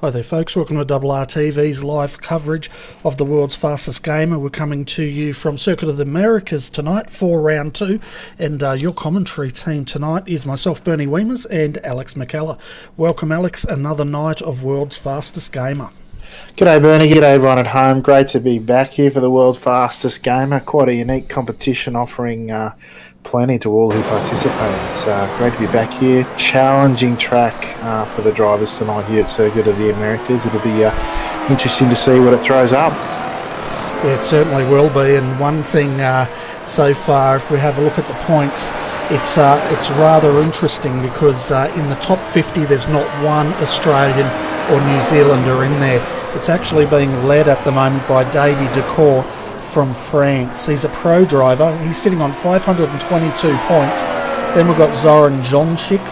Hi there folks, welcome to RRTV's live coverage of the world's fastest gamer. We're coming to you from Circuit of the Americas tonight for round 2, and your commentary team tonight is myself, Bernie Weemers, and Alex McKellar. Welcome Alex, another night of world's fastest gamer. G'day Bernie, g'day everyone at home. Great to be back here for the world's fastest gamer. Quite a unique competition offering plenty to all who participate. It's great to be back here. Challenging track for the drivers tonight here at Circuit of the Americas. It'll be interesting to see what it throws up. Yeah, it certainly will be, and one thing so far, if we have a look at the points, it's rather interesting because in the top 50 there's not one Australian or New Zealander in there. It's actually being led at the moment by Davy Decour from France. He's a pro driver. He's sitting on 522 points. Then we've got Zoran Jonchik.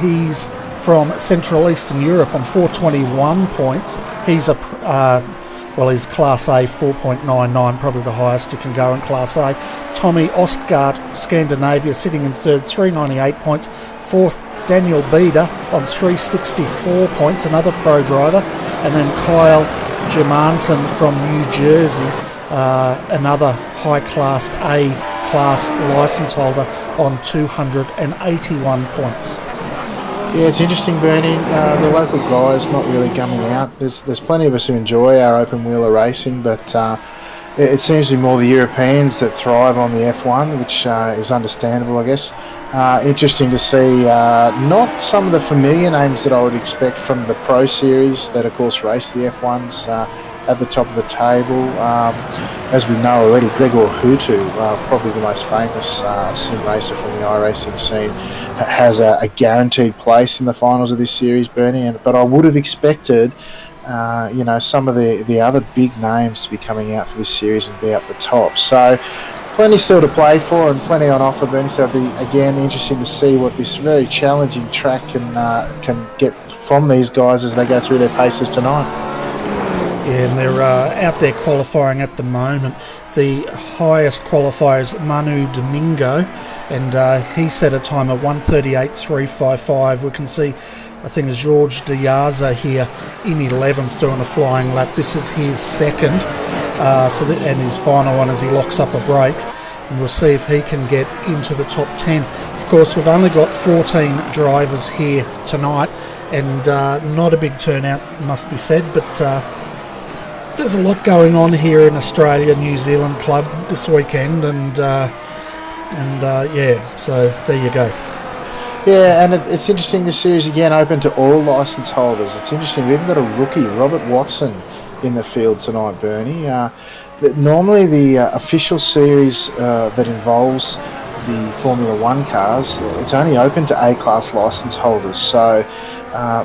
He's from Central Eastern Europe on 421 points. He's he's Class A 4.99, probably the highest you can go in Class A. Tommy Ostgaard, Scandinavia, sitting in third, 398 points. Fourth, Daniel Bieder on 364 points, another pro driver. And then Kyle Germanton from New Jersey, another high Class A class licence holder on 281 points. Yeah, it's interesting, Bernie. The local guys not really gumming out. There's plenty of us who enjoy our open wheeler racing, but it seems to be more the Europeans that thrive on the F1, which is understandable, I guess. Interesting to see not some of the familiar names that I would expect from the Pro Series that, of course, race the F1s at the top of the table. As we know already, Gregor Hutu, probably the most famous sim racer from the iRacing scene, has a guaranteed place in the finals of this series, Bernie. But I would have expected some of the other big names to be coming out for this series and be up the top. So plenty still to play for and plenty on offer, Bernie. So it'll be, again, interesting to see what this very challenging track can get from these guys as they go through their paces tonight. Yeah, and they're out there qualifying at the moment. The highest qualifier is Manu Domingo, and he set a time of 1:38.355. We can see, I think, George Diaza here in 11th doing a flying lap. This is his second, and his final one as he locks up a break. And we'll see if he can get into the top 10. Of course, we've only got 14 drivers here tonight, and not a big turnout, must be said, but there's a lot going on here in Australia, New Zealand Club this weekend, and so there you go. Yeah, and it's interesting, this series again open to all licence holders. It's interesting, we've even got a rookie, Robert Watson, in the field tonight, Bernie. Normally the official series that involves the Formula 1 cars, it's only open to A-class licence holders, so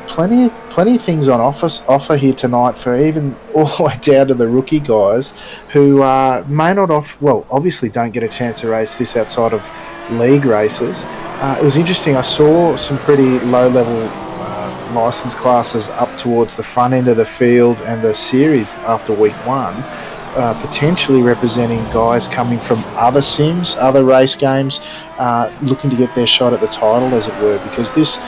plenty of things on offer here tonight for even all the way down to the rookie guys who may not obviously don't get a chance to race this outside of league races. It was interesting, I saw some pretty low-level licence classes up towards the front end of the field and the series after week 1, potentially representing guys coming from other sims, other race games, looking to get their shot at the title, as it were, because this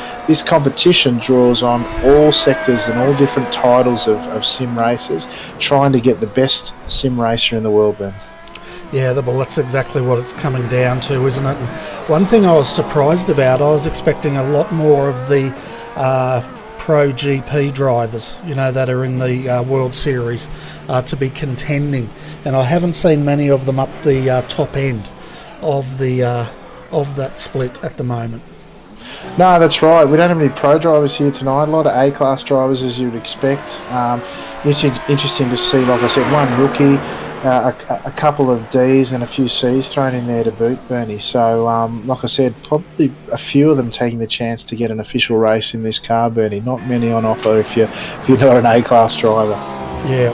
competition draws on all sectors and all different titles of sim racers, trying to get the best sim racer in the world, Ben. Yeah, well, that's exactly what it's coming down to, isn't it? And one thing I was surprised about, I was expecting a lot more of the Pro GP drivers, that are in the World Series to be contending, and I haven't seen many of them up the top end of that split at the moment. No, that's right. We don't have any pro drivers here tonight. A lot of A-class drivers, as you would expect. It's interesting to see, like I said, one rookie, a couple of Ds and a few Cs thrown in there to boot, Bernie. So, like I said, probably a few of them taking the chance to get an official race in this car, Bernie. Not many on offer if you're not an A-class driver. Yeah,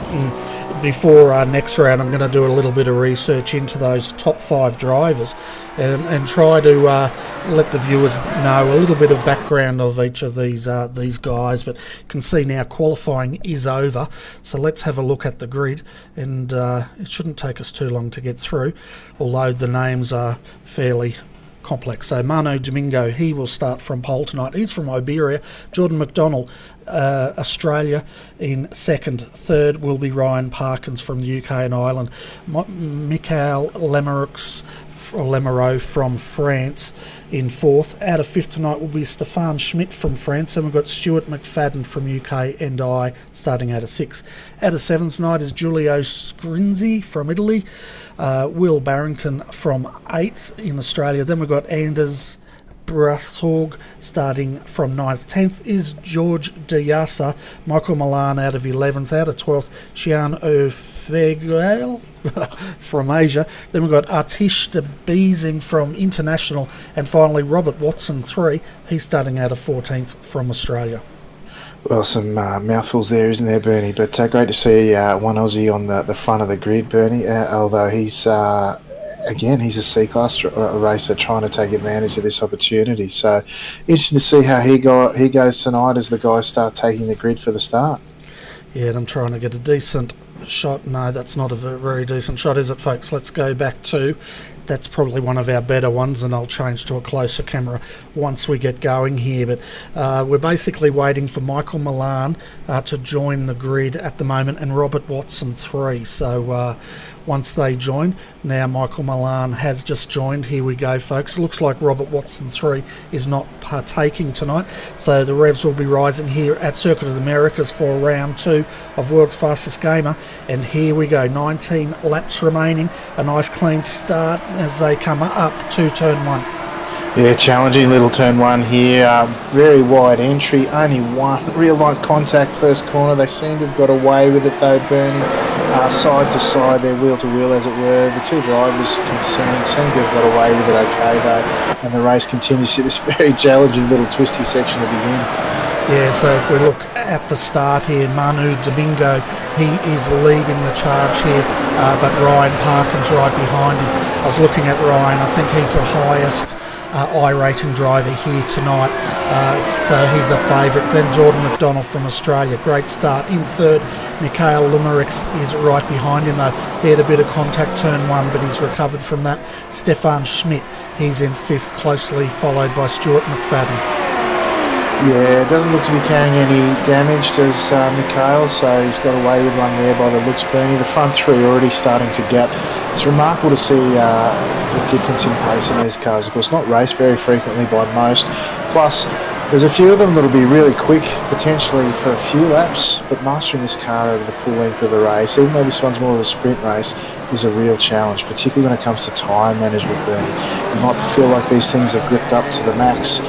before next round, I'm going to do a little bit of research into those top 5 drivers and try to let the viewers know a little bit of background of each of these guys. But you can see now qualifying is over, so let's have a look at the grid, and it shouldn't take us too long to get through, although the names are fairly complex. So Manu Domingo, he will start from pole tonight. He's from Iberia. Jordan McDonald Australia in second. Third will be Ryan Parkins from the UK and Ireland. Michael Lemereau from France in fourth. Out of fifth tonight will be Stéphane Schmidt from France, and we've got Stuart McFadden from UK and I starting out of sixth. Out of seventh tonight is Giulio Scrinzi from Italy, Will Barrington from eighth in Australia. Then we've got Anders Brathorg starting from 9th. 10th is George Diasa. Michael Milan out of 11th. Out of 12th, Xian Ofegal from Asia. Then we've got Artish de Beezing from International. And finally, Robert Watson, 3. He's starting out of 14th from Australia. Well, some mouthfuls there, isn't there, Bernie? But great to see one Aussie on the front of the grid, Bernie, although he's... Again, he's a C-class racer trying to take advantage of this opportunity. So, interesting to see how he goes tonight as the guys start taking the grid for the start. Yeah, and I'm trying to get a decent shot. No, that's not a very decent shot, is it, folks? Let's go back to... That's probably one of our better ones, and I'll change to a closer camera once we get going here. But we're basically waiting for Michael Milan to join the grid at the moment, and Robert Watson 3. So once they join, now Michael Milan has just joined. Here we go, folks. It looks like Robert Watson 3 is not partaking tonight, so the revs will be rising here at Circuit of the Americas for round 2 of World's Fastest Gamer. And here we go, 19 laps remaining. A nice clean start as they come up to turn 1. Yeah, challenging little turn 1 here. Very wide entry, only one real light contact first corner. They seem to have got away with it though, Bernie. Side to side, they're wheel to wheel as it were. The two drivers concerned seem to have got away with it okay though. And the race continues to this very challenging little twisty section to begin. Yeah, so if we look at the start here, Manu Domingo, he is leading the charge here, but Ryan Parkins right behind him. I was looking at Ryan, I think he's the highest iRacing driver here tonight, so he's a favourite. Then Jordan McDonald from Australia, great start. In third, Mikhail Lumerix is right behind him though. He had a bit of contact turn 1, but he's recovered from that. Stéphane Schmidt, he's in fifth, closely followed by Stuart McFadden. Yeah, doesn't look to be carrying any damage, does Mikhail, so he's got away with one there by the looks, Bernie. The front three already starting to gap. It's remarkable to see the difference in pace in these cars. Of course, not raced very frequently by most. Plus, there's a few of them that'll be really quick, potentially for a few laps, but mastering this car over the full length of the race, even though this one's more of a sprint race, is a real challenge, particularly when it comes to tyre management, Bernie. You might feel like these things are gripped up to the max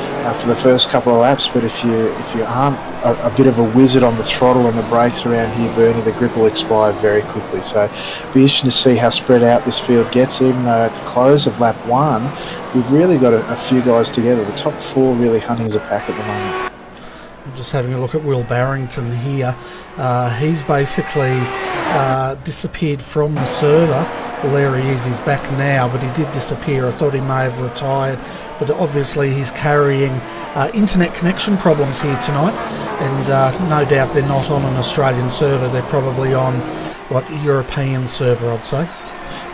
for the first couple of laps, but if you aren't a bit of a wizard on the throttle and the brakes around here, Bernie, the grip will expire very quickly. So it'll be interesting to see how spread out this field gets, even though at the close of lap 1 we've really got a few guys together. The top 4 really hunting as a pack at the moment. I'm just having a look at Will Barrington here. He's basically disappeared from the server. Well, there he is, he's back now, but he did disappear. I thought he may have retired, but obviously he's carrying internet connection problems here tonight, and no doubt they're not on an Australian server. They're probably on, European server, I'd say.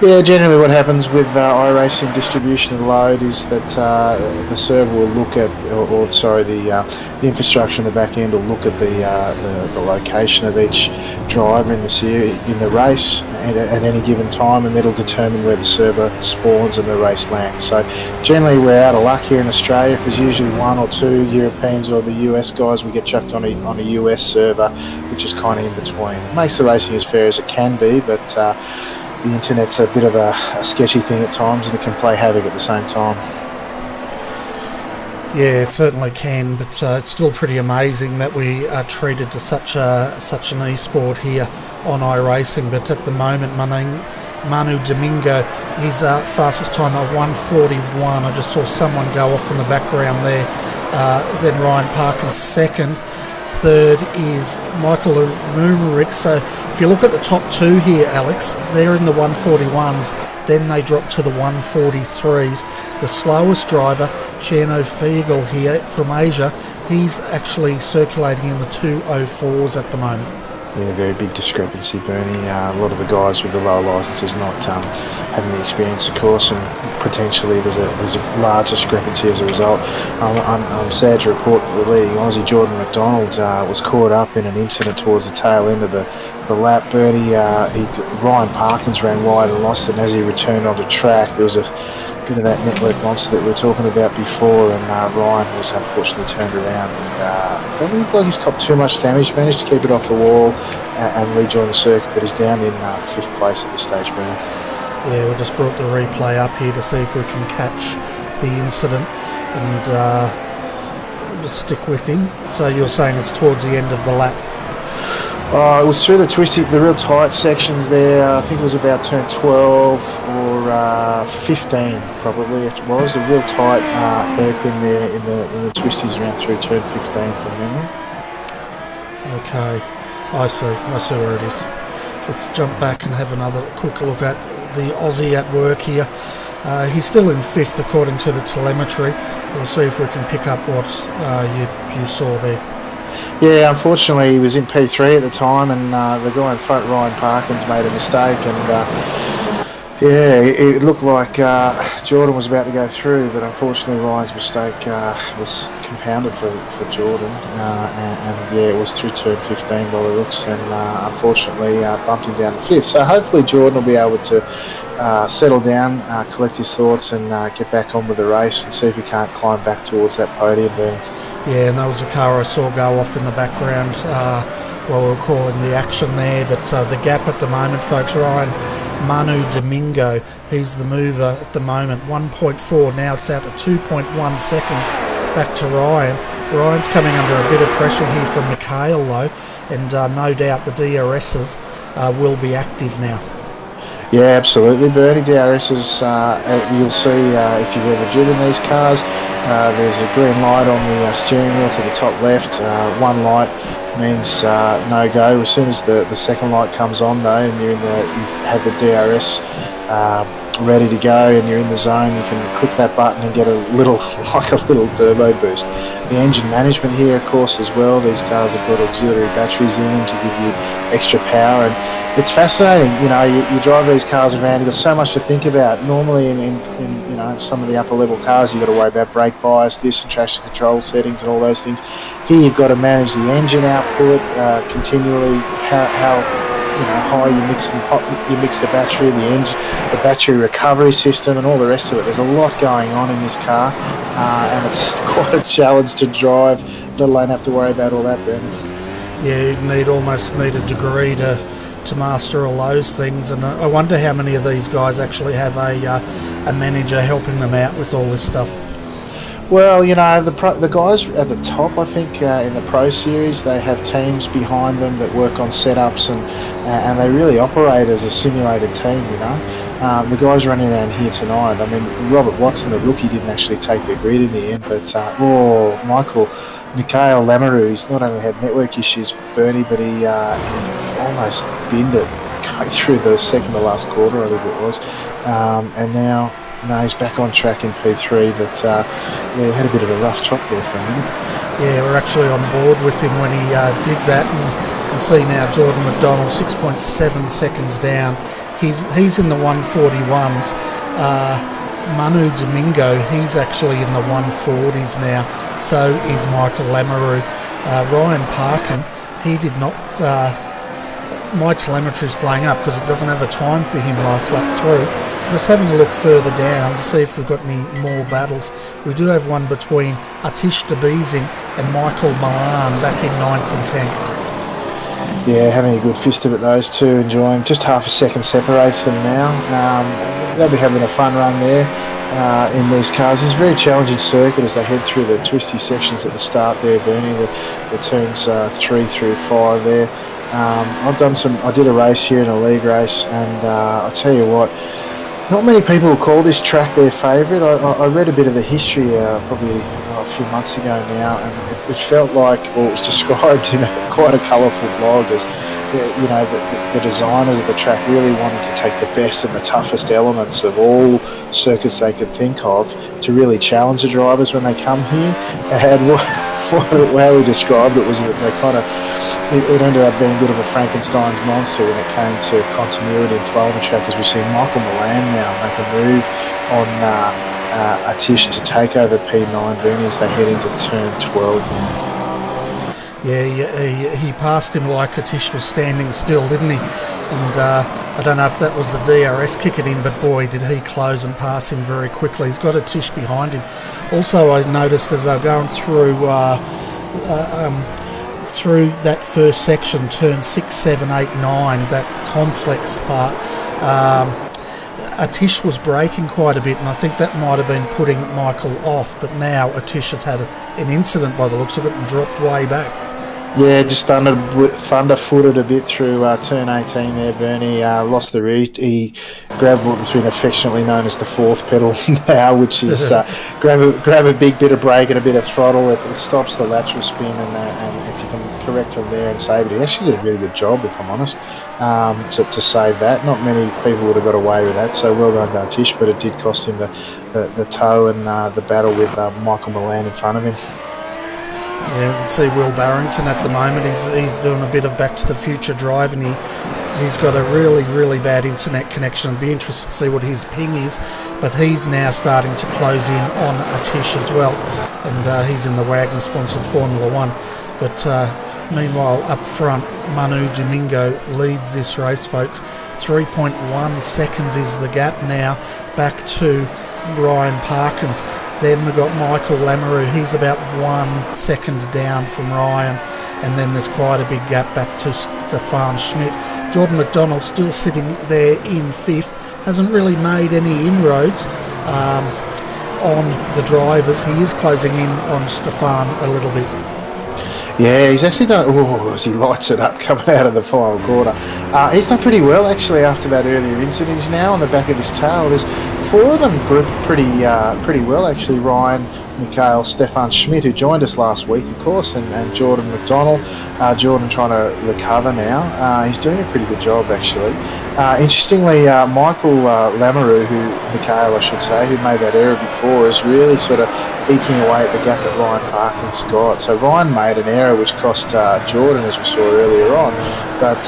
Yeah, generally what happens with iRacing distribution of load is that the server will look at, the infrastructure in the back end will look at the location of each driver in the race at any given time, and that'll determine where the server spawns and the race lands. So generally we're out of luck here in Australia. If there's usually 1 or 2 Europeans or the US guys, we get chucked on a US server, which is kind of in between. It makes the racing as fair as it can be, but the internet's a bit of a sketchy thing at times, and it can play havoc at the same time. Yeah, it certainly can, but it's still pretty amazing that we are treated to such an e-sport here on iRacing. But at the moment, Manu Domingo, his fastest time at 1:41. I just saw someone go off in the background there. Then Ryan Parkins second. Third is Michael Lumerix. So if you look at the top 2 here, Alex, they're in the 141s, then they drop to the 143s. The slowest driver, Xiano Fiegel here from Asia, he's actually circulating in the 204s at the moment. Yeah, very big discrepancy, Bernie. A lot of the guys with the lower licences not having the experience, of course, and potentially there's a large discrepancy as a result. I'm sad to report that the leading Aussie, Jordan McDonald, was caught up in an incident towards the tail end of the lap, Bernie. Ryan Parkins ran wide and lost it, and as he returned onto track, there was a bit of that network monster that we were talking about before, and Ryan was unfortunately turned around, and it doesn't look like he's copped too much damage. Managed to keep it off the wall and rejoin the circuit, but he's down in 5th place at this stage, Bernie. Yeah, we just brought the replay up here to see if we can catch the incident, and we'll just stick with him. So you're saying it's towards the end of the lap? It was through the real tight sections there. I think it was about turn 12 or 15, probably it was. A real tight hairpin there in the twisties around through turn 15 from memory. Okay, I see where it is. Let's jump back and have another quick look at the Aussie at work here. He's still in 5th according to the telemetry. We'll see if we can pick up what you saw there. Yeah, unfortunately he was in P3 at the time, and the guy in front, Ryan Parkins, made a mistake, and it looked like Jordan was about to go through, but unfortunately Ryan's mistake was compounded for Jordan, and it was through turn 15 by the looks, and unfortunately bumped him down to 5th. So hopefully Jordan will be able to settle down, collect his thoughts, and get back on with the race and see if he can't climb back towards that podium, Bernie. Yeah, and that was a car I saw go off in the background while we were calling the action there. But the gap at the moment, folks, Ryan Manu Domingo, he's the mover at the moment, 1.4. Now it's out to 2.1 seconds back to Ryan. Ryan's coming under a bit of pressure here from Mikhail, though, and no doubt the DRSs will be active now. Yeah, absolutely, Bernie. DRSs, you'll see if you've ever driven these cars, there's a green light on the steering wheel to the top left. One light means no go. As soon as the second light comes on, though, and you've had the DRS ready to go and you're in the zone, you can click that button and get a little turbo boost. The engine management here, of course, as well. These cars have got auxiliary batteries in them to give you extra power, and it's fascinating. You drive these cars around, you've got so much to think about. Normally in some of the upper level cars, you've got to worry about brake bias, this, and traction control settings and all those things. Here you've got to manage the engine output continually, how high you mix the battery, the engine, the battery recovery system, and all the rest of it. There's a lot going on in this car, and it's quite a challenge to drive, let alone have to worry about all that, Brendan. Yeah, you'd almost need a degree to master all those things, and I wonder how many of these guys actually have a manager helping them out with all this stuff. Well, the guys at the top, I think, in the Pro Series, they have teams behind them that work on setups, and they really operate as a simulated team, The guys running around here tonight, I mean, Robert Watson, the rookie, didn't actually take the grid in the end, but Mikhail Lamoureux, he's not only had network issues, Bernie, but he almost binned it going through the second to last quarter, I think it was, and now he's back on track in P3, but he had a bit of a rough chop there for a minute. Yeah, we're actually on board with him when he did that, and can see now Jordan McDonald 6.7 seconds down. He's in the 141s. Manu Domingo, he's actually in the 140s now. So is Michael Lamoureux. Ryan Parkin, he did not. My telemetry's playing up because it doesn't have a time for him last lap through. I'm just having a look further down to see if we've got any more battles. We do have one between Atish Debizing and Michael Milan back in 9th and 10th. Yeah, having a good fist of it, those two, enjoying. Just half a second separates them now. They'll be having a fun run there in these cars. It's a very challenging circuit as they head through the twisty sections at the start there, Bernie, the turns 3 through 5 there. I did a race here in a league race, and I'll tell you what, not many people call this track their favourite. I read a bit of the history probably a few months ago now, and it felt like, well, it was described in quite a colourful blog as the designers of the track really wanted to take the best and the toughest elements of all circuits they could think of to really challenge the drivers when they come here. And how we described it was that they kind of it ended up being a bit of a Frankenstein's monster when it came to continuity and flow on the track, as we see Michael Milan now make a move on Atish to take over P9 Bernie as they head into turn 12 now. Yeah, he passed him like Atish was standing still, didn't he? And I don't know if that was the DRS kicking in, but boy, did he close and pass him very quickly. He's got Atish behind him. Also, I noticed as they were going through that first section, turn 6, 7, 8, 9, that complex part, Atish was braking quite a bit, and I think that might have been putting Michael off, but now Atish has had an incident by the looks of it and dropped way back. Yeah, just thunder-footed a bit through turn 18 there, Bernie. Lost the rear. He grabbed what's been affectionately known as the fourth pedal now, which is grab a big bit of brake and a bit of throttle. It stops the lateral spin, and if you can correct from there and save it, he actually did a really good job, if I'm honest, to save that. Not many people would have got away with that, so well done, Tish, but it did cost him the tow and the battle with Michael Milan in front of him. Yeah, we can see Will Barrington at the moment. He's doing a bit of Back to the Future driving. He's got a really, really bad internet connection. I'd be interested to see what his ping is, but he's now starting to close in on Atish as well, and he's in the Wagner-sponsored Formula 1. But meanwhile, up front, Manu Domingo leads this race, folks. 3.1 seconds is the gap now back to Ryan Parkins. Then we've got Michael Lamoureux. He's about 1 second down from Ryan. And then there's quite a big gap back to Stefan Schmidt. Jordan McDonald still sitting there in 5th. Hasn't really made any inroads on the drivers. He is closing in on Stefan a little bit. Yeah, he's actually done, as he lights it up coming out of the final quarter. He's done pretty well, actually, after that earlier incident. He's now on the back of his tail. There's 4 of them grouped pretty well, actually. Ryan, Mikhail, Stefan Schmidt, who joined us last week, of course, and Jordan McDonald. Jordan trying to recover now. He's doing a pretty good job, actually. Interestingly, Michael Lamoureux, Mikhail, I should say, who made that error before, is really sort of eking away at the gap that Ryan Parkins got. So Ryan made an error which cost Jordan, as we saw earlier on, but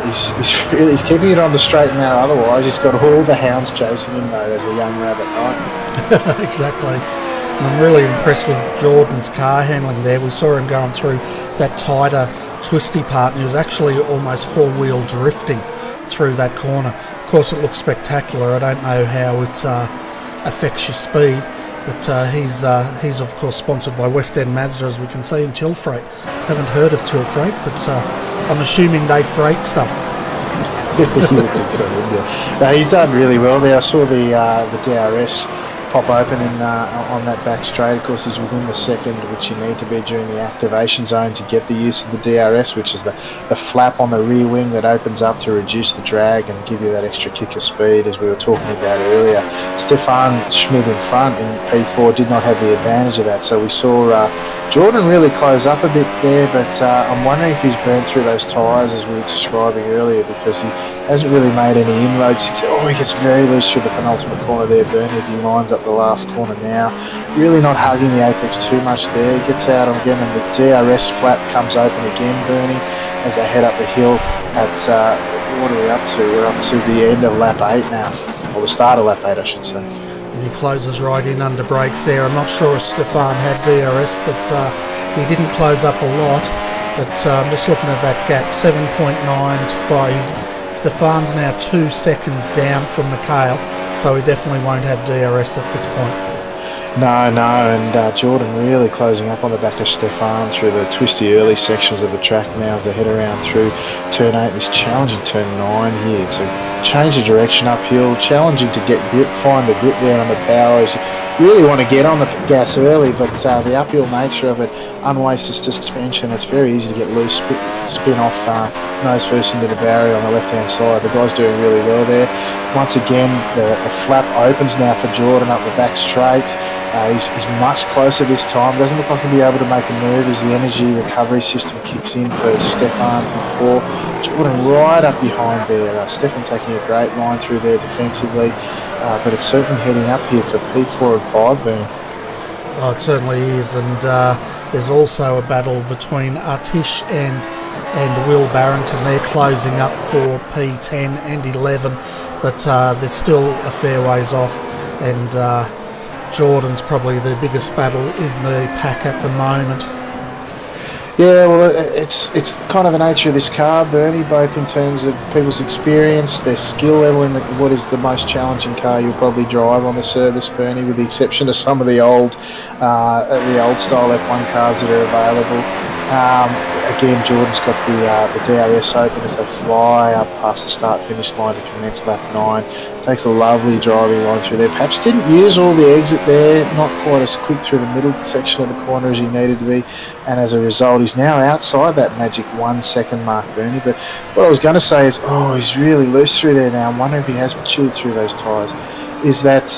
he's keeping it on the straight and narrow. Otherwise, he's got all the hounds chasing him, though, as a young rabbit, right? Exactly. And I'm really impressed with Jordan's car handling there. We saw him going through that tighter, twisty part, and he was actually almost four-wheel drifting through that corner. Of course, it looks spectacular. I don't know how it affects your speed, but he's of course sponsored by West End Mazda, as we can see in Till Freight. Haven't heard of Till Freight, but I'm assuming they freight stuff. You would think so, wouldn't you? No, he's done really well there. I saw the DRS pop open on that back straight. Of course, he's within the second, which you need to be during the activation zone to get the use of the DRS, which is the flap on the rear wing that opens up to reduce the drag and give you that extra kick of speed, as we were talking about earlier. Stefan Schmidt in front in P4 did not have the advantage of that, so we saw Jordan really close up a bit there, but I'm wondering if he's burned through those tyres, as we were describing earlier, because he hasn't really made any inroads. He gets very loose through the penultimate corner there, Bernie, as he lines up the last corner now. Really not hugging the apex too much there. He gets out again, and the DRS flap comes open again, Bernie, as they head up the hill at, what are we up to? We're up to the end of lap 8 now, or the start of lap 8, I should say. And he closes right in under brakes there. I'm not sure if Stefan had DRS, but he didn't close up a lot. But I'm just looking at that gap, 7.9 to 5. Stefan's now 2 seconds down from Mikhail, so he definitely won't have DRS at this point. No, and Jordan really closing up on the back of Stefan through the twisty early sections of the track now as they head around through turn 8, this challenging turn 9 here. To change the direction uphill, challenging to get grip, find the grip there on the power as you really want to get on the gas early, but the uphill nature of it, unwasted suspension, it's very easy to get loose, spin off nose first into the barrier on the left-hand side. The guy's doing really well there. Once again, the flap opens now for Jordan up the back straight. He's much closer this time. Doesn't look like he'll be able to make a move as the energy recovery system kicks in for Stefan before. Jordan right up behind there. Stefan taking a great line through there defensively, but it's certainly heading up here for P4 and 5 boom. Oh, it certainly is, and there's also a battle between Artish and Will Barrington. They're closing up for P10 and 11, but they're still a fair ways off, and Jordan's probably the biggest battle in the pack at the moment. Yeah, well, it's kind of the nature of this car, Bernie, both in terms of people's experience, their skill level in what is the most challenging car you'll probably drive on the service, Bernie, with the exception of some of the old style F1 cars that are available. Again, Jordan's got the DRS open as they fly up past the start-finish line to commence lap 9. Takes a lovely driving line through there. Perhaps didn't use all the exit there, not quite as quick through the middle section of the corner as he needed to be, and as a result he's now outside that magic 1 second mark, Bernie. But what I was going to say is, he's really loose through there now. I'm wondering if he has chewed through those tyres. Is that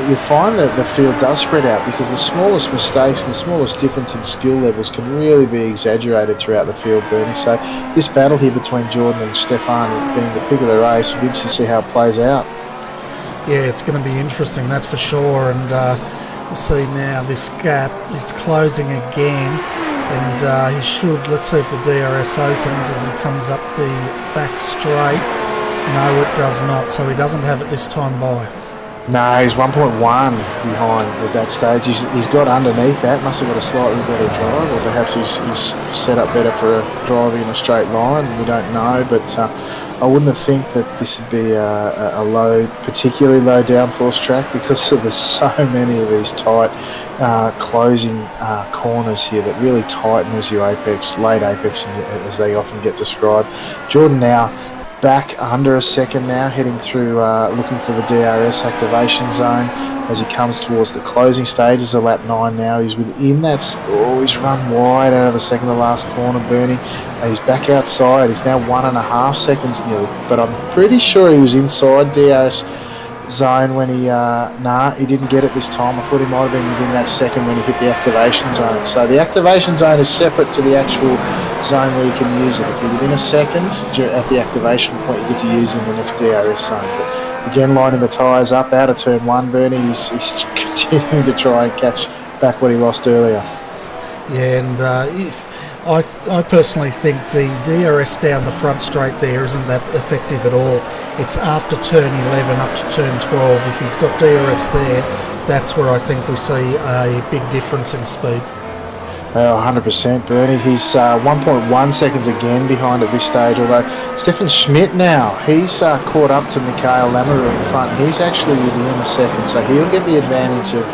you find that the field does spread out, because the smallest mistakes and the smallest difference in skill levels can really be exaggerated throughout the field, Bernie. So this battle here between Jordan and Stefan being the pick of the race, we'll be interested to see how it plays out. Yeah, it's going to be interesting, that's for sure, and we'll see now this gap is closing again, and he should, let's see if the DRS opens as he comes up the back straight. No, it does not, so he doesn't have it this time by. No, he's 1.1 behind at that stage. He's got underneath that, must have got a slightly better drive, or perhaps he's set up better for a drive in a straight line. We don't know, but I wouldn't think that this would be a low, particularly low downforce track, because there's so many of these tight closing corners here that really tighten as you apex, late apex, as they often get described. Jordan now back under a second now, heading through, looking for the DRS activation zone as he comes towards the closing stages of lap 9 now. He's within that, he's run wide out of the second to last corner, Bernie. He's back outside, he's now 1.5 seconds nearly, but I'm pretty sure he was inside DRS zone when he didn't get it this time. I thought he might have been within that second when he hit the activation zone. So the activation zone is separate to the actual zone where you can use it. If you're within a second at the activation point, you get to use it in the next DRS zone. But again, lining the tyres up out of turn 1, Bernie, he's continuing to try and catch back what he lost earlier. Yeah, and I personally think the DRS down the front straight there isn't that effective at all. It's after turn 11 up to turn 12. If he's got DRS there, that's where I think we see a big difference in speed. 100%, Bernie. He's 1.1 seconds again behind at this stage, although Stefan Schmidt now, he's caught up to Mikhail Lamoureux in front. He's actually within a second, so he'll get the advantage of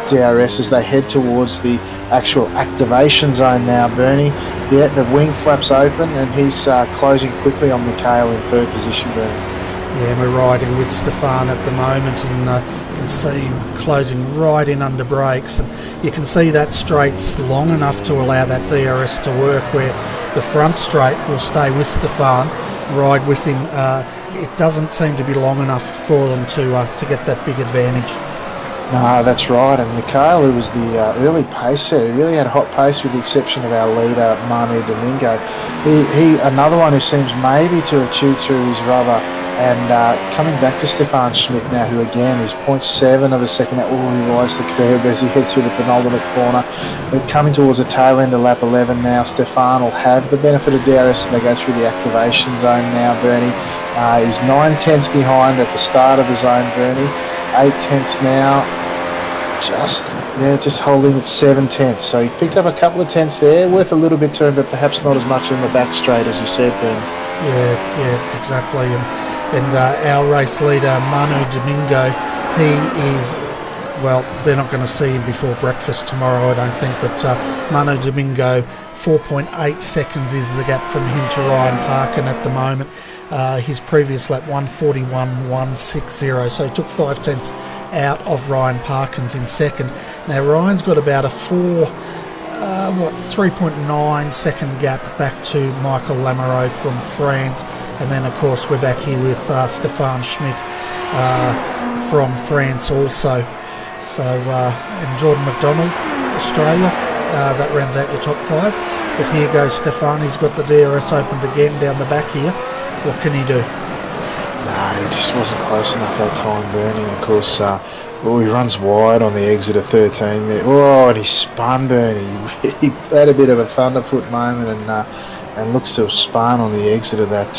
DRS as they head towards the actual activation zone now, Bernie. Yeah, the wing flaps open and he's closing quickly on Mikhail in third position, Bernie. Yeah, we're riding with Stefan at the moment, and you can see closing right in under brakes, and you can see that straight's long enough to allow that DRS to work, where the front straight will stay with Stefan, ride with him. It doesn't seem to be long enough for them to get that big advantage. No, that's right, and Mikhail, who was the early pace setter, he really had a hot pace with the exception of our leader, Manu Domingo. He another one who seems maybe to have chewed through his rubber. And coming back to Stefan Schmidt now, who again is 0.7 of a second. He rides the curb as he heads through the penultimate corner. But coming towards the tail end of lap 11 now, Stefan will have the benefit of DRS, and they go through the activation zone now, Bernie. He's 9 tenths behind at the start of the zone, Bernie. 8 tenths now. Just holding at 7 tenths. So he picked up a couple of tenths there, worth a little bit to him, but perhaps not as much in the back straight as you said, Bernie. Yeah, exactly. And our race leader, Manu Domingo, he is, well, they're not going to see him before breakfast tomorrow, I don't think, but Manu Domingo, 4.8 seconds is the gap from him to Ryan Parkin at the moment. His previous lap, 1:41.160, so he took 5 tenths out of Ryan Parkins in second. Now, Ryan's got about a 3.9 second gap back to Michael Lamoureux from France, and then of course we're back here with Stefan Schmidt from France also. So and Jordan McDonald, Australia, that rounds out your top 5. But here goes Stefan, he's got the DRS opened again down the back here. What can he do? No, he just wasn't close enough that time, Bernie. Of course, Oh, he runs wide on the exit of 13 there. Oh, and he spun, Bernie. He had a bit of a thunderfoot moment and looks to have spun on the exit of that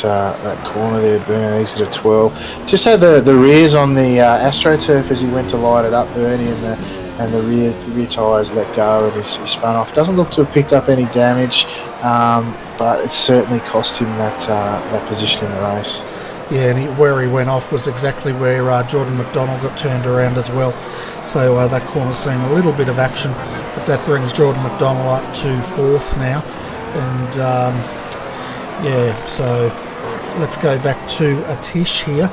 corner there, Bernie, the exit of 12. Just had the rears on the AstroTurf as he went to light it up, Bernie, and the rear tyres let go and he spun off. Doesn't look to have picked up any damage, but it certainly cost him that position in the race. Yeah, and where he went off was exactly where Jordan McDonald got turned around as well. So that corner's seen a little bit of action, but that brings Jordan McDonald up to 4th now. And so let's go back to Atish here.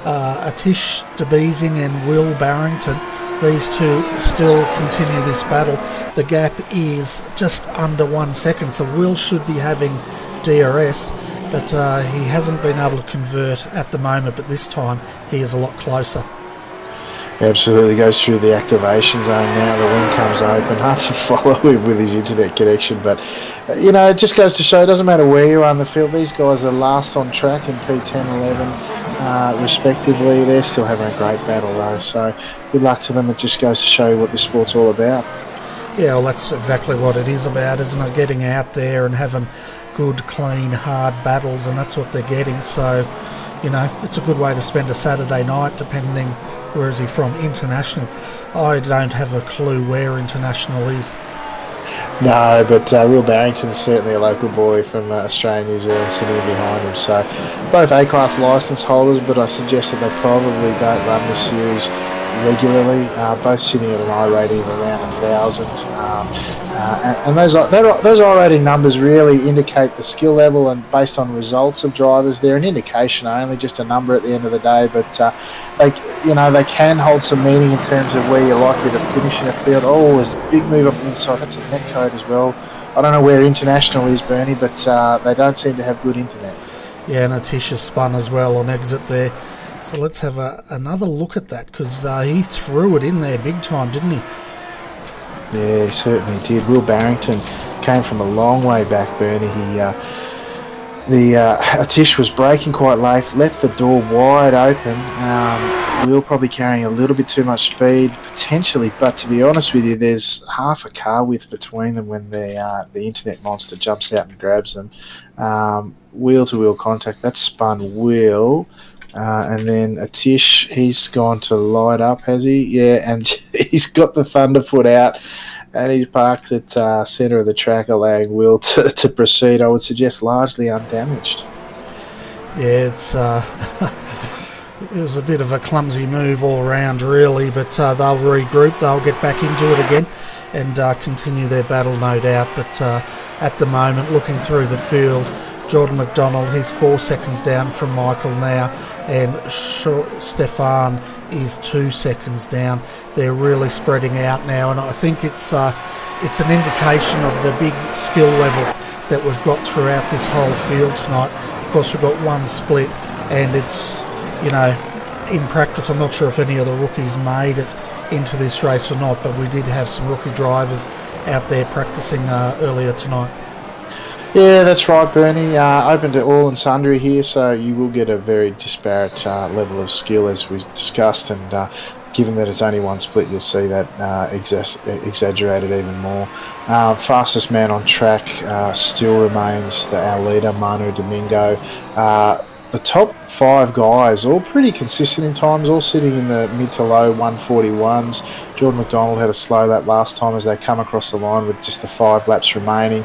Atish DeBeasing and Will Barrington, these two still continue this battle. The gap is just under 1 second, so Will should be having DRS, but he hasn't been able to convert at the moment, but this time he is a lot closer. Absolutely, goes through the activation zone now. The wing comes open. Hard to follow him with his internet connection, but it just goes to show it doesn't matter where you are in the field. These guys are last on track in P10, 11 respectively. They're still having a great battle though, so good luck to them. It just goes to show you what this sport's all about. Yeah, well, that's exactly what it is about, isn't it? Getting out there and having good, clean, hard battles, and that's what they're getting. So, it's a good way to spend a Saturday night, depending where is he from. International. I don't have a clue where International is. No, but Will Barrington's certainly a local boy from Australia, New Zealand, sitting behind him. So both A-class licence holders, but I suggest that they probably don't run this series regularly. Both sitting at an I rating of around 1,000. And those I rating numbers really indicate the skill level, and based on results of drivers, they're an indication only, just a number at the end of the day. But they can hold some meaning in terms of where you're likely to finish in a field. Oh, there's a big move up the inside. That's a net code as well. I don't know where International is, Bernie, but they don't seem to have good internet. Yeah, and Atish has spun as well on exit there. So let's have another look at that, because he threw it in there big time, didn't he? Yeah, he certainly did. Will Barrington came from a long way back, Bernie. Atish was braking quite late, left the door wide open. Will probably carrying a little bit too much speed, potentially, but to be honest with you, there's half a car width between them when the internet monster jumps out and grabs them. Wheel-to-wheel contact, that spun Will. And then Atish, he's gone to light up, has he? Yeah, and he's got the Thunderfoot out and he's parked at centre of the track, allowing Will to proceed. I would suggest largely undamaged. Yeah, it's it was a bit of a clumsy move all around, really, but they'll regroup, they'll get back into it again and continue their battle, no doubt. But at the moment, looking through the field, Jordan McDonald, he's 4 seconds down from Michael now, and Stefan is 2 seconds down. They're really spreading out now, and I think it's an indication of the big skill level that we've got throughout this whole field tonight. Of course, we've got one split, and it's, in practice, I'm not sure if any of the rookies made it into this race or not, but we did have some rookie drivers out there practicing earlier tonight. Yeah, that's right, Bernie. Open to all and sundry here, so you will get a very disparate level of skill, as we discussed, and given that it's only one split, you'll see that exaggerated even more. Fastest man on track still remains our leader, Manu Domingo. The top 5 guys, all pretty consistent in times, all sitting in the mid to low 141s. Jordan McDonald had a slow lap last time as they come across the line with just the 5 laps remaining.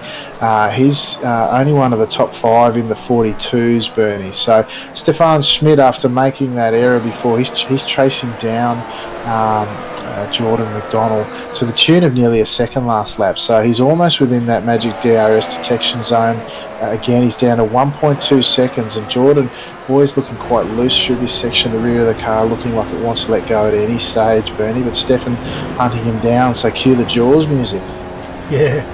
He's only one of the top 5 in the 42s, Bernie. So Stefan Schmidt, after making that error before, he's chasing down Jordan McDonald to the tune of nearly a second last lap. So he's almost within that magic DRS detection zone. Again, he's down to 1.2 seconds, and Jordan always looking quite loose through this section, the rear of the car looking like it wants to let go at any stage, Bernie, but Stefan hunting him down, so cue the Jaws music. Yeah,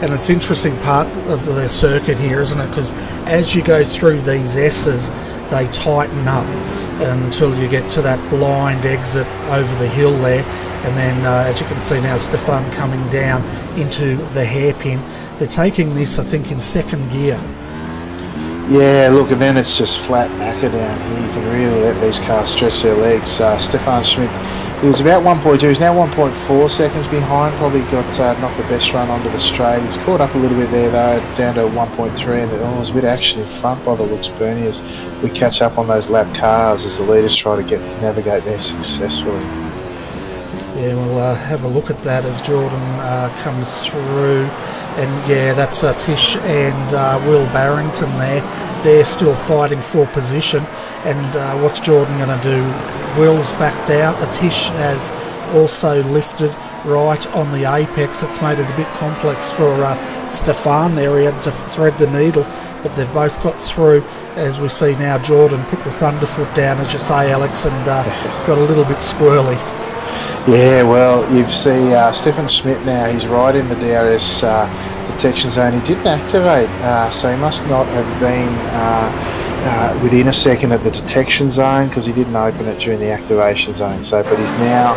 and it's interesting part of the circuit here, isn't it? Because as you go through these S's, they tighten up until you get to that blind exit over the hill there, and then as you can see now, Stefan coming down into the hairpin. They're taking this, I think, in second gear. Yeah, look, and then it's just flat knacker down here. You can really let these cars stretch their legs. Stefan Schmidt He was about 1.2. He's now 1.4 seconds behind. Probably got not the best run onto the straight. He's caught up a little bit there though, down to 1.3, and there's a bit of action in front by the looks, Bernie, as we catch up on those lap cars as the leaders try to navigate there successfully. Yeah, we'll have a look at that as Jordan comes through. And yeah, that's Tish and Will Barrington there. They're still fighting for position. And what's Jordan going to do? Will's backed out. Tish has also lifted right on the apex. It's made it a bit complex for Stefan there. He had to thread the needle, but they've both got through. As we see now, Jordan put the thunderfoot down, as you say, Alex, and got a little bit squirrely. Yeah, well, you see Stefan Schmidt now, he's right in the DRS detection zone. He didn't activate, so he must not have been within a second at the detection zone, because he didn't open it during the activation zone. So, but he's now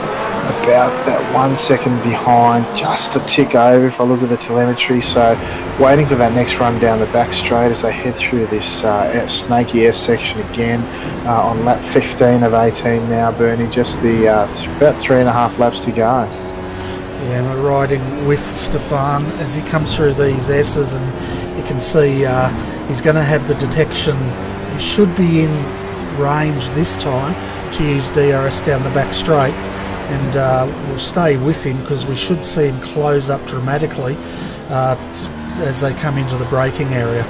about that 1 second behind, just a tick over if I look at the telemetry. So waiting for that next run down the back straight as they head through this snaky S section again on lap 15 of 18 now, Bernie. Just the about 3.5 laps to go. Yeah, and we're riding with Stefan as he comes through these S's, and you can see he's going to have the detection. He should be in range this time to use DRS down the back straight, and we'll stay with him because we should see him close up dramatically as they come into the braking area.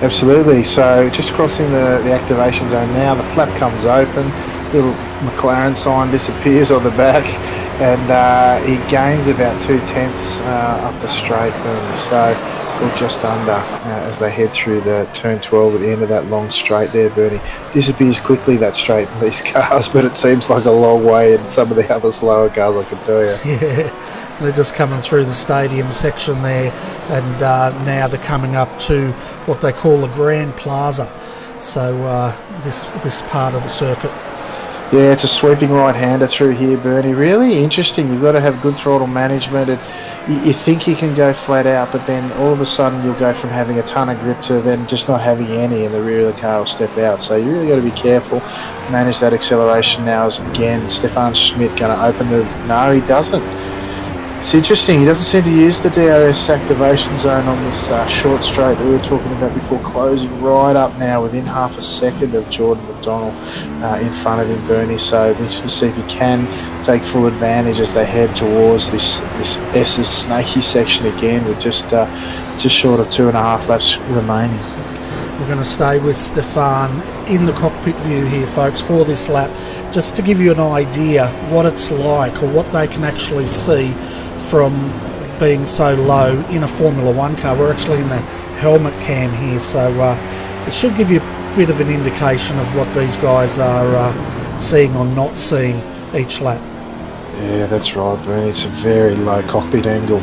Absolutely. So just crossing the activation zone now, the flap comes open, little McLaren sign disappears on the back, and he gains about 2/10 up the straight, so or just under as they head through the turn 12 at the end of that long straight there, Bernie. Disappears quickly, that straight, in these cars, but it seems like a long way in some of the other slower cars, I can tell you. Yeah, they're just coming through the stadium section there, and now they're coming up to what they call the Grand Plaza, so this part of the circuit. Yeah, it's a sweeping right-hander through here, Bernie. Really interesting. You've got to have good throttle management, and you think you can go flat out, but then all of a sudden you'll go from having a ton of grip to then just not having any, and the rear of the car will step out. So you really got to be careful, manage that acceleration now. As again, Stefan Schmidt going to open the... No, he doesn't. It's interesting. He doesn't seem to use the DRS activation zone on this short straight that we were talking about before, closing right up now within half a second of Jordan McDonald in front of him, Bernie. So we should see if he can take full advantage as they head towards this S's snaky section again, with just short of 2.5 laps remaining. We're going to stay with Stefan in the cockpit view here, folks, for this lap, just to give you an idea what it's like, or what they can actually see from being so low in a Formula 1 car. We're actually in the helmet cam here, so it should give you a bit of an indication of what these guys are seeing or not seeing each lap. Yeah, that's right, Bernie. It's a very low cockpit angle.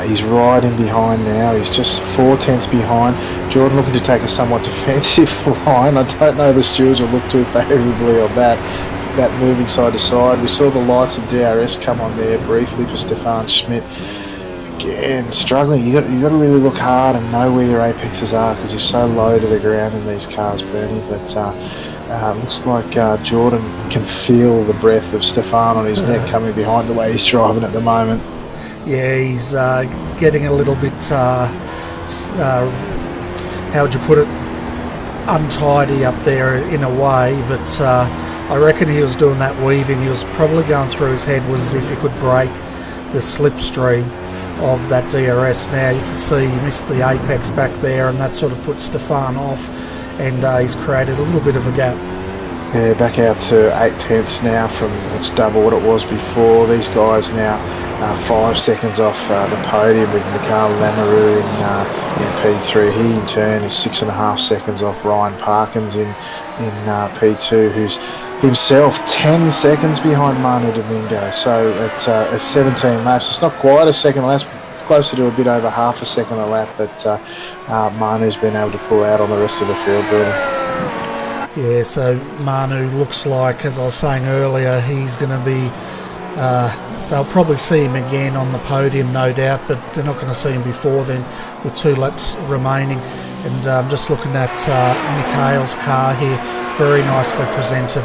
He's right in behind now. He's just 4/10 behind. Jordan looking to take a somewhat defensive line. I don't know the stewards will look too favourably on that moving side to side. We saw the lights of DRS come on there briefly for Stefan Schmidt. Again, struggling. You got to really look hard and know where your apexes are, because he's so low to the ground in these cars, Bernie. But looks like Jordan can feel the breath of Stefan on his neck coming behind the way he's driving at the moment. Yeah, he's getting a little bit, how would you put it, untidy up there in a way, but I reckon he was doing that weaving. He was probably going through his head was if he could break the slipstream of that DRS. Now you can see he missed the apex back there, and that sort of put Stefan off, and he's created a little bit of a gap. Yeah, back out to 8/10 now from, that's double what it was before. These guys now 5 seconds off the podium, with Mikhail Lamoureux in P3. He in turn is 6.5 seconds off Ryan Parkins in P2, who's himself 10 seconds behind Manu Domingo. So at 17 laps, it's not quite a second lap, closer to a bit over half a second a lap that Manu's been able to pull out on the rest of the field, really. Yeah, so Manu looks like, as I was saying earlier, he's going to be... they'll probably see him again on the podium, no doubt, but they're not going to see him before then, with 2 laps remaining. And just looking at Mikhail's car here, very nicely presented.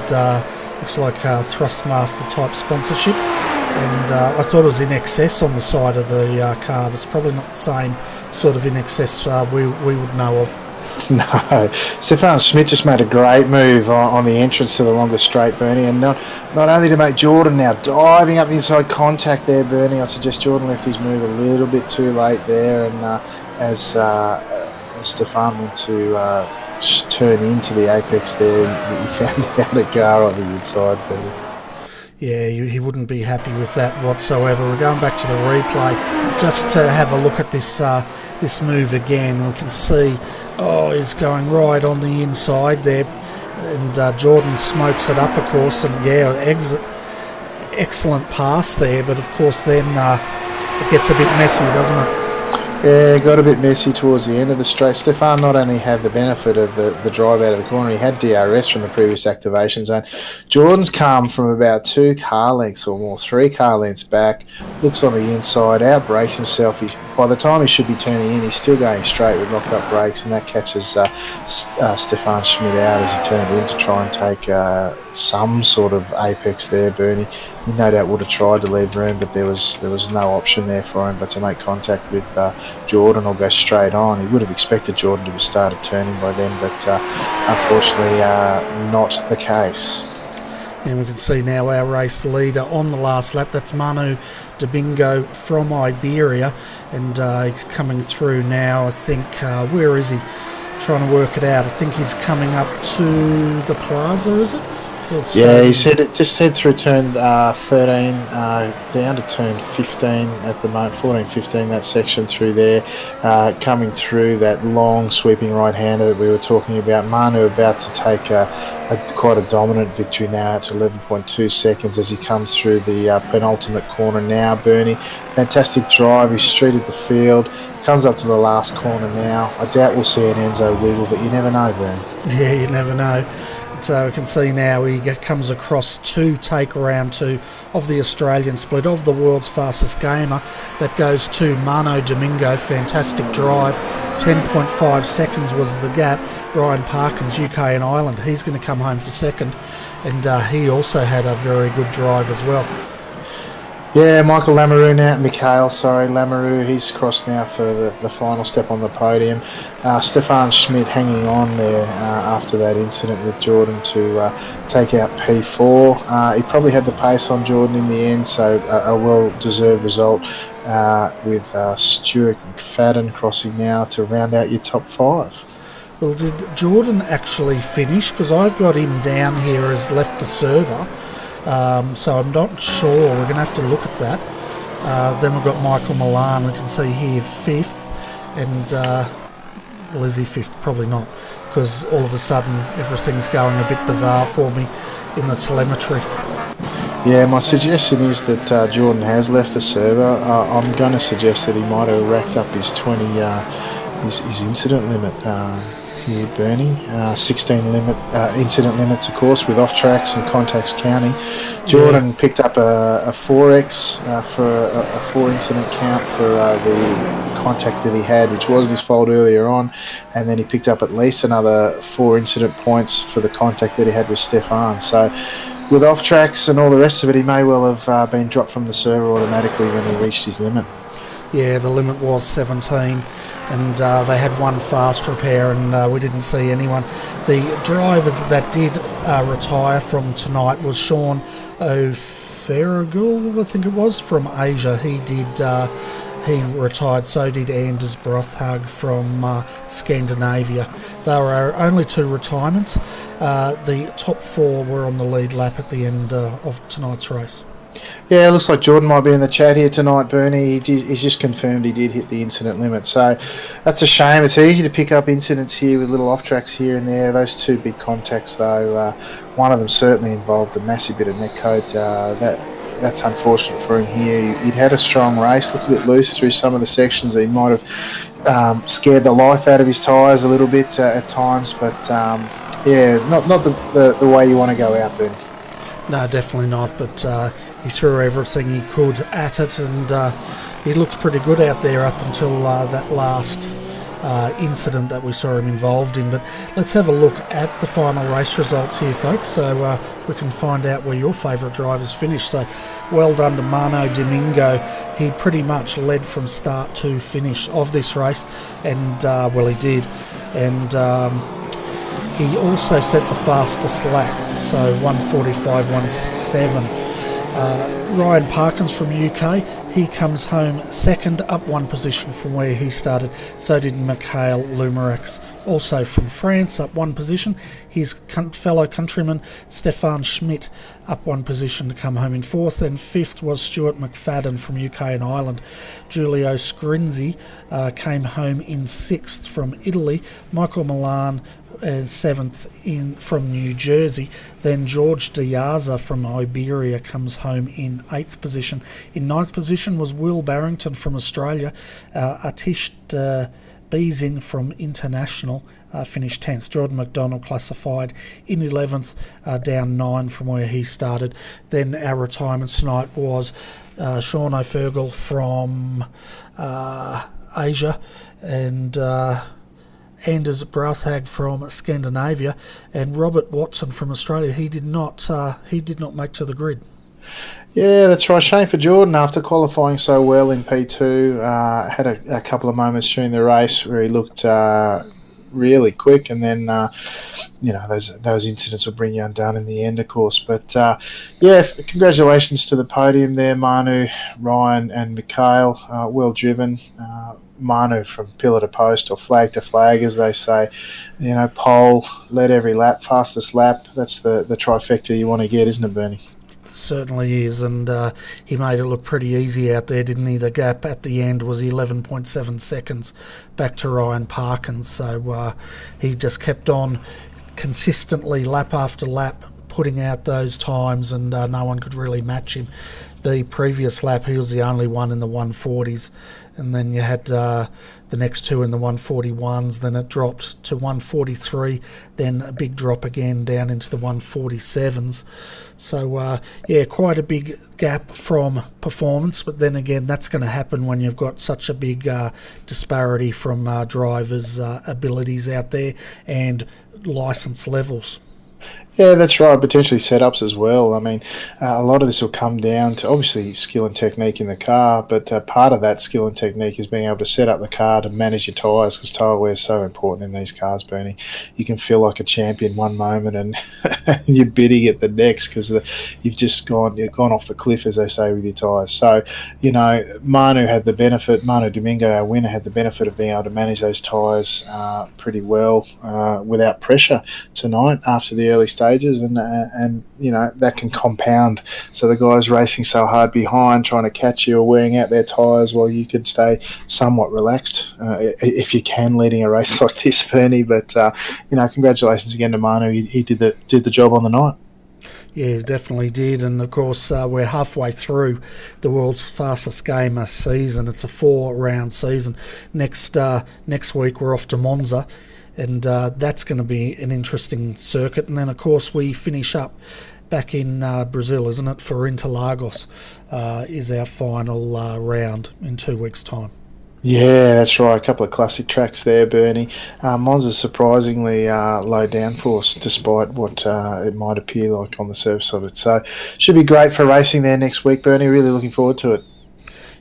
Looks like Thrustmaster type sponsorship. And I thought it was in excess on the side of the car, but it's probably not the same sort of in excess we would know of. No, Stefan Schmidt just made a great move on the entrance to the longest straight, Bernie, and not only to make Jordan now diving up the inside contact there, Bernie. I suggest Jordan left his move a little bit too late there, and as Stefan went to turn into the apex there, he found out a car on the inside, Bernie. Yeah, he wouldn't be happy with that whatsoever. We're going back to the replay just to have a look at this this move again. We can see, he's going right on the inside there, and Jordan smokes it up, of course, and yeah, excellent pass there, but of course then it gets a bit messy, doesn't it? Yeah, it got a bit messy towards the end of the straight. Stefan not only had the benefit of the drive out of the corner, he had DRS from the previous activation zone. Jordan's come from about 2 car lengths or more, 3 car lengths back, looks on the inside, outbrakes himself. By the time he should be turning in, he's still going straight with locked up brakes, and that catches Stefan Schmidt out as he turned in to try and take some sort of apex there, Bernie. He no doubt would have tried to leave room, but there was no option there for him but to make contact with Jordan or go straight on. He would have expected Jordan to have started turning by then, but unfortunately not the case. And we can see now our race leader on the last lap. That's Manu Domingo from Iberia, and he's coming through now. I think, where is he? Trying to work it out. I think he's coming up to the plaza, is it? Yeah, he's head through turn 13 down to turn 15 at the moment, 14, 15, that section through there, coming through that long sweeping right-hander that we were talking about. Manu about to take quite a dominant victory now at 11.2 seconds as he comes through the penultimate corner now, Bernie. Fantastic drive, he's streeted the field, comes up to the last corner now. I doubt we'll see an Enzo wiggle, but you never know, Bernie. Yeah, you never know. So we can see now he comes across to take round 2 of the Australian split of the world's fastest gamer. That goes to Manu Domingo. Fantastic drive. 10.5 seconds was the gap. Ryan Parkins, UK and Ireland, he's going to come home for second. And he also had a very good drive as well. Yeah, Michael Lamoureux now, Lamoureux, he's crossed now for the final step on the podium. Stefan Schmidt hanging on there after that incident with Jordan to take out P4. He probably had the pace on Jordan in the end, so a well-deserved result with Stuart McFadden crossing now to round out your top 5. Well, did Jordan actually finish? Because I've got him down here as left the server. So I'm not sure. We're going to have to look at that. Then we've got Michael Milan. We can see here 5th, and well, is he 5th? Probably not, because all of a sudden everything's going a bit bizarre for me in the telemetry. Yeah, my suggestion is that Jordan has left the server. I'm going to suggest that he might have racked up his 20 his incident limit. Here, Bernie, 16 incident limits, of course, with off tracks and contacts counting. Jordan picked up a 4x for a 4 incident count for the contact that he had, which wasn't his fault earlier on, and then he picked up at least another 4 incident points for the contact that he had with Stefan. So with off tracks and all the rest of it, he may well have been dropped from the server automatically when he reached his limit. Yeah, the limit was 17, and they had one fast repair, and we didn't see anyone. The drivers that did retire from tonight was Sean O'Farragul, I think it was, from Asia. He retired, so did Anders Brothhug from Scandinavia. They were our only 2 retirements. The top 4 were on the lead lap at the end of tonight's race. Yeah, it looks like Jordan might be in the chat here tonight, Bernie. He's just confirmed he did hit the incident limit. So that's a shame. It's easy to pick up incidents here with little off-tracks here and there. Those 2 big contacts, though, one of them certainly involved a massive bit of netcode. That's unfortunate for him here. He'd had a strong race, looked a bit loose through some of the sections. He might have scared the life out of his tyres a little bit at times. But, yeah, not the way you want to go out, Bernie. No, definitely not, but he threw everything he could at it, and he looked pretty good out there up until that last incident that we saw him involved in. But let's have a look at the final race results here, folks, so we can find out where your favourite drivers finished. So well done to Mano Domingo. He pretty much led from start to finish of this race, and well, he did. And he also set the fastest lap, so 1:45.17. Ryan Parkins from UK, he comes home second, up one position from where he started. So did Mikhail Lumerax, also from France, up one position. His fellow countryman Stefan Schmidt up one position to come home in fourth. And fifth was Stuart McFadden from UK and Ireland. Giulio Scrinzi came home in sixth from Italy. Michael Milan seventh from New Jersey. Then George Diaza from Iberia comes home in eighth position. In ninth position was Will Barrington from Australia. Atish Beezing from International finished 10th. Jordan McDonald classified in 11th, down 9 from where he started. Then our retirement tonight was Sean O'Fergal from Asia, and Anders Brathag from Scandinavia, and Robert Watson from Australia. He did not make to the grid. Yeah, that's right. Shame for Jordan after qualifying so well in P2. Had a couple of moments during the race where he looked really quick, and then those incidents will bring you undone in the end, of course. But yeah, congratulations to the podium there, Manu, Ryan, and Mikhail. Well driven. Manu from pillar to post, or flag to flag, as they say. Pole, led every lap, fastest lap. That's the trifecta you want to get, isn't it, Bernie? Certainly is, and he made it look pretty easy out there, didn't he? The gap at the end was 11.7 seconds back to Ryan Parkins, so he just kept on consistently, lap after lap, putting out those times, and no one could really match him. The previous lap, he was the only one in the 140s, and then you had the next two in the 141s. Then it dropped to 143, then a big drop again down into the 147s. So, yeah, quite a big gap from performance, but then again, that's going to happen when you've got such a big disparity from drivers' abilities out there and licence levels. Yeah, that's right. Potentially setups as well. I mean, a lot of this will come down to obviously skill and technique in the car, but part of that skill and technique is being able to set up the car to manage your tyres, because tyre wear is so important in these cars, Bernie. You can feel like a champion one moment and you're bidding at the next because you've gone off the cliff, as they say, with your tyres. So, Manu Domingo, our winner, had the benefit of being able to manage those tyres pretty well without pressure tonight after the early stages, and that can compound. So the guys racing so hard behind, trying to catch you or wearing out their tyres, while you could stay somewhat relaxed if you can, leading a race like this, Bernie. But congratulations again to Manu. He did the job on the night. Yeah, he definitely did, and of course we're halfway through the world's fastest gamer season. It's a 4-round season. Next week we're off to Monza, and that's going to be an interesting circuit. And then, of course, we finish up back in Brazil, isn't it, for Interlagos is our final round in 2 weeks' time. Yeah, that's right. A couple of classic tracks there, Bernie. Monza's surprisingly low downforce, despite what it might appear like on the surface of it. So should be great for racing there next week, Bernie. Really looking forward to it.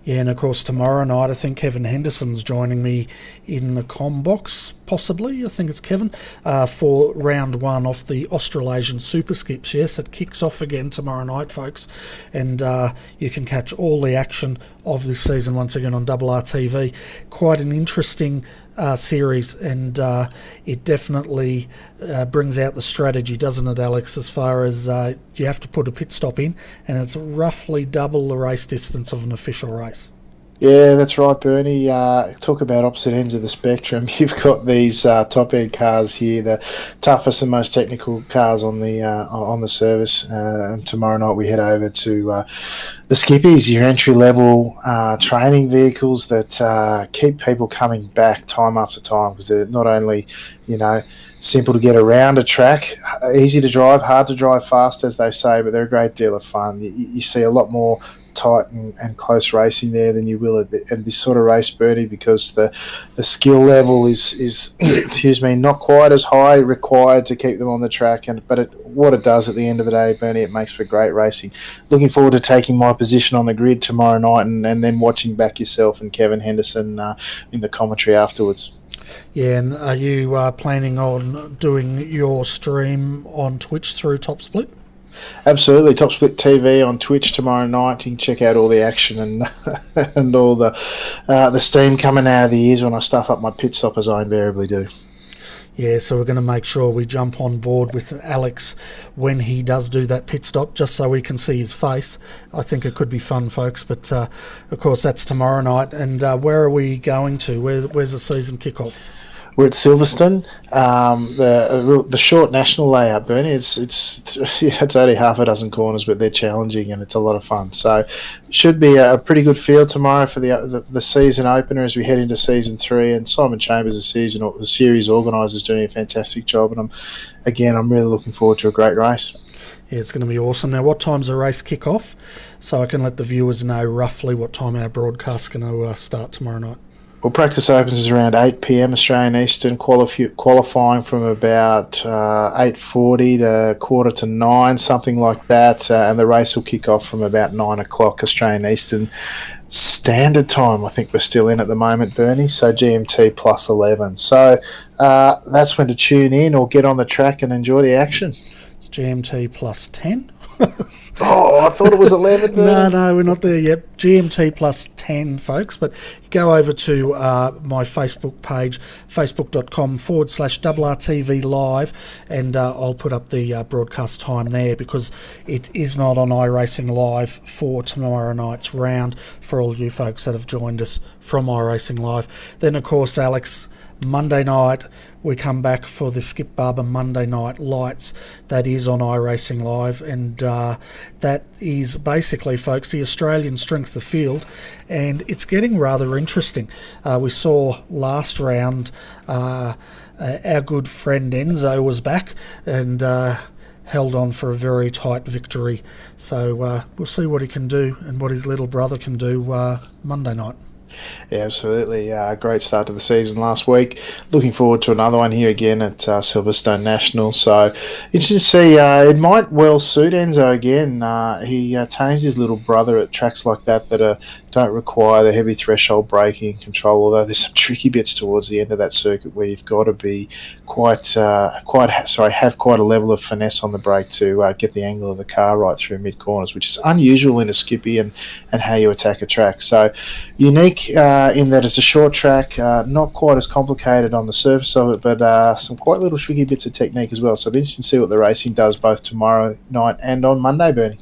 Yeah, and of course tomorrow night I think Kevin Henderson's joining me in the comm box, possibly, I think it's Kevin, for round 1 off the Australasian Super Skips. Yes, it kicks off again tomorrow night, folks, and you can catch all the action of this season once again on RRTV. Quite an interesting series, and it definitely brings out the strategy, doesn't it, Alex, as far as you have to put a pit stop in, and it's roughly double the race distance of an official race. Yeah, that's right, Bernie. Talk about opposite ends of the spectrum. You've got these top-end cars here, the toughest and most technical cars on the service. And tomorrow night we head over to the Skippies, your entry-level training vehicles that keep people coming back time after time, because they're not only, simple to get around a track, easy to drive, hard to drive fast, as they say, but they're a great deal of fun. You see a lot more tight and close racing there than you will at this sort of race, Bernie, because the skill level is excuse me, not quite as high required to keep them on the track. But what it does at the end of the day, Bernie, it makes for great racing. Looking forward to taking my position on the grid tomorrow night and then watching back yourself and Kevin Henderson in the commentary afterwards. Yeah, and are you planning on doing your stream on Twitch through Top Split? Absolutely, Top Split TV on Twitch tomorrow night. You can check out all the action and and all the steam coming out of the ears when I stuff up my pit stop, as I invariably do. Yeah, so we're going to make sure we jump on board with Alex when he does do that pit stop, just so we can see his face. I think it could be fun, folks, but of course that's tomorrow night. And where are we going to? Where's the season kickoff? We're at Silverstone. The short national layout, Bernie. It's only half a dozen corners, but they're challenging and it's a lot of fun. So, should be a pretty good field tomorrow for the season opener as we head into season 3. And Simon Chambers, the series organiser, is doing a fantastic job. And I'm really looking forward to a great race. Yeah, it's going to be awesome. Now, what time's the race kick off? So I can let the viewers know roughly what time our broadcast's going to start tomorrow night. Well, practice opens is around 8 p.m. Australian Eastern, qualifying from about 8:40 to 8:45, something like that, and the race will kick off from about 9 o'clock Australian Eastern Standard Time. I think we're still in at the moment, Bernie, so GMT plus 11. So that's when to tune in or get on the track and enjoy the action. It's GMT plus 10. Oh, I thought it was 11. No, we're not there yet. GMT plus 10, folks. But go over to my Facebook page, facebook.com/RRTV live, and I'll put up the broadcast time there because it is not on iRacing Live for tomorrow night's round for all you folks that have joined us from iRacing Live. Then, of course, Alex, Monday night we come back for the Skip Barber Monday Night Lights. That is on iRacing Live, and that is basically, folks, the Australian strength of field, and it's getting rather interesting. We saw last round our good friend Enzo was back and held on for a very tight victory, so we'll see what he can do and what his little brother can do Monday night. Yeah, absolutely. Great start to the season last week. Looking forward to another one here again at Silverstone National. So interesting to see. It might well suit Enzo again. He tames his little brother at tracks like that don't require the heavy threshold braking and control, although there's some tricky bits towards the end of that circuit where you've got to be have quite a level of finesse on the brake to get the angle of the car right through mid corners, which is unusual in a Skippy and how you attack a track. So unique in that it's a short track, not quite as complicated on the surface of it, but some quite little tricky bits of technique as well. So it'll be interesting to see what the racing does both tomorrow night and on Monday, Bernie.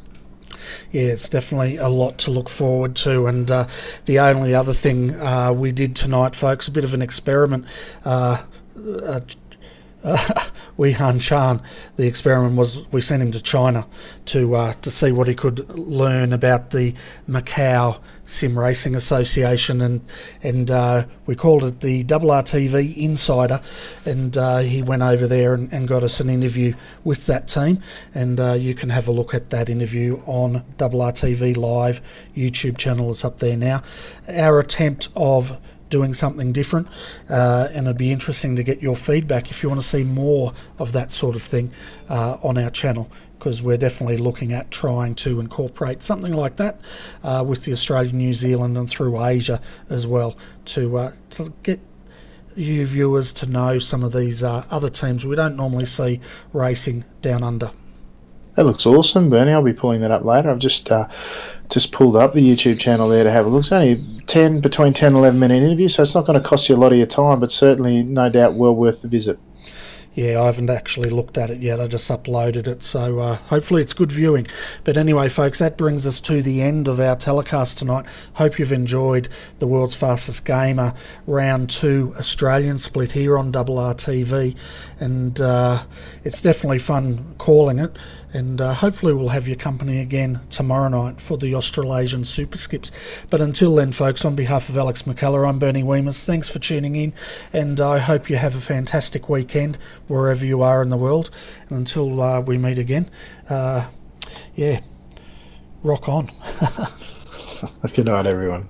Yeah, it's definitely a lot to look forward to, and the only other thing we did tonight, folks, a bit of an experiment. Wei Han Chan, the experiment was we sent him to China to see what he could learn about the Macau Sim Racing Association, and we called it the RRTV Insider, and he went over there and got us an interview with that team, and you can have a look at that interview on RRTV Live YouTube channel. It's up there now. Our attempt of doing something different, and it'd be interesting to get your feedback if you want to see more of that sort of thing on our channel, because we're definitely looking at trying to incorporate something like that with the Australia, New Zealand and through Asia as well, to get you viewers to know some of these other teams we don't normally see racing down under. That looks awesome, Bernie. I'll be pulling that up later. I've just pulled up the YouTube channel there to have a look. It's only between 10 and 11 minute interview, so it's not going to cost you a lot of your time, but certainly no doubt well worth the visit. Yeah, I haven't actually looked at it yet. I just uploaded it, so hopefully it's good viewing. But anyway, folks, that brings us to the end of our telecast tonight. Hope you've enjoyed the World's Fastest Gamer Round 2 Australian split here on RRTV, and it's definitely fun calling it. And hopefully we'll have your company again tomorrow night for the Australasian Super Skips. But until then, folks, on behalf of Alex McCullough, I'm Bernie Weemers. Thanks for tuning in, and I hope you have a fantastic weekend wherever you are in the world. And until we meet again, rock on. Good night, everyone.